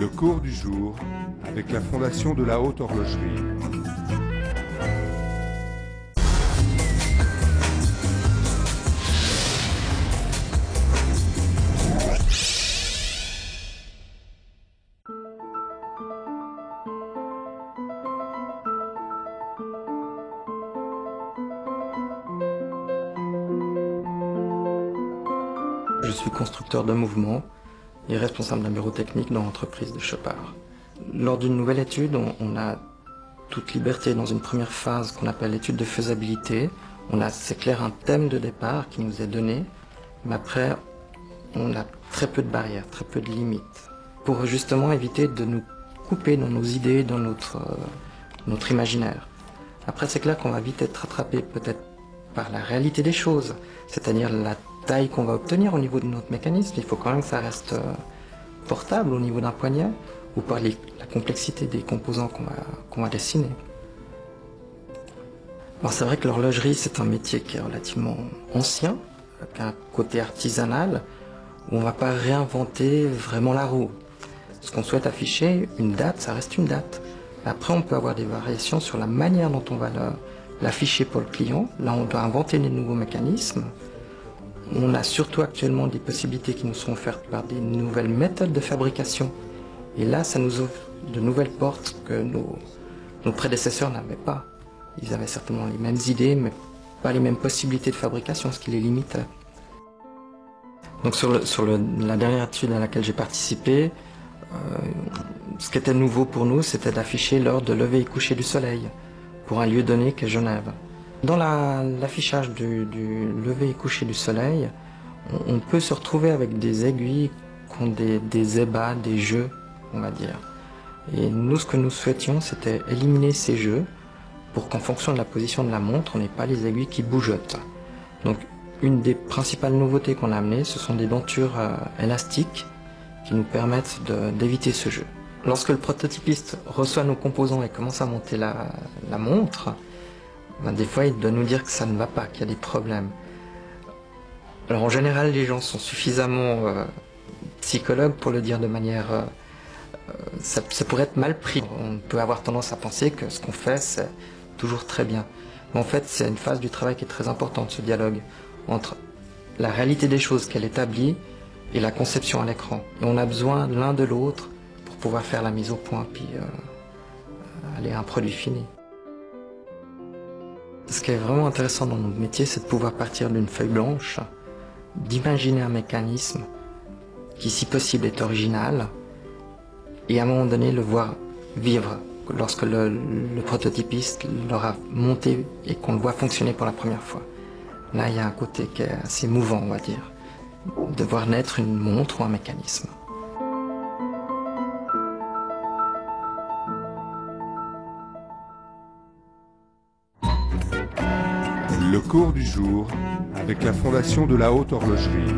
Le cours du jour avec la Fondation de la Haute Horlogerie. Je suis constructeur de mouvement et responsable d'un bureau technique dans l'entreprise de Chopard. Lors d'une nouvelle étude, on a toute liberté dans une première phase qu'on appelle l'étude de faisabilité. C'est clair, un thème de départ qui nous est donné, mais après, on a très peu de barrières, très peu de limites, pour justement éviter de nous couper dans nos idées, dans notre imaginaire. Après, c'est clair qu'on va vite être rattrapé peut-être par la réalité des choses, c'est-à-dire la taille qu'on va obtenir au niveau de notre mécanisme. Il faut quand même que ça reste portable au niveau d'un poignet, ou par la complexité des composants qu'on va dessiner. Alors c'est vrai que l'horlogerie, c'est un métier qui est relativement ancien, avec un côté artisanal, où on ne va pas réinventer vraiment la roue. Ce qu'on souhaite afficher, une date, ça reste une date. Après, on peut avoir des variations sur la manière dont on va l'afficher pour le client. Là, on doit inventer des nouveaux mécanismes. On a surtout actuellement des possibilités qui nous sont offertes par des nouvelles méthodes de fabrication. Et là, ça nous ouvre de nouvelles portes que nos prédécesseurs n'avaient pas. Ils avaient certainement les mêmes idées, mais pas les mêmes possibilités de fabrication, ce qui les limitait. Donc sur la dernière étude à laquelle j'ai participé, ce qui était nouveau pour nous, c'était d'afficher l'heure de lever et coucher du soleil pour un lieu donné qu'est Genève. Dans l'affichage du lever et coucher du soleil, on peut se retrouver avec des aiguilles qui ont des ébats, des jeux, on va dire. Et nous, ce que nous souhaitions, c'était éliminer ces jeux pour qu'en fonction de la position de la montre, on n'ait pas les aiguilles qui bougeotent. Donc, une des principales nouveautés qu'on a amenées, ce sont des dentures élastiques qui nous permettent d'éviter ce jeu. Lorsque le prototypiste reçoit nos composants et commence à monter la montre, des fois il doit nous dire que ça ne va pas, qu'il y a des problèmes. Alors en général, les gens sont suffisamment psychologues pour le dire de manière... ça pourrait être mal pris. On peut avoir tendance à penser que ce qu'on fait, c'est toujours très bien. Mais en fait, c'est une phase du travail qui est très importante, ce dialogue entre la réalité des choses qu'elle établit et la conception à l'écran. Et on a besoin l'un de l'autre pour pouvoir faire la mise au point, puis aller à un produit fini. Ce qui est vraiment intéressant dans notre métier, c'est de pouvoir partir d'une feuille blanche, d'imaginer un mécanisme qui, si possible, est original, et à un moment donné, le voir vivre lorsque le prototypiste l'aura monté et qu'on le voit fonctionner pour la première fois. Là, il y a un côté qui est assez mouvant, on va dire, de voir naître une montre ou un mécanisme. Le cours du jour avec la Fondation de la Haute Horlogerie.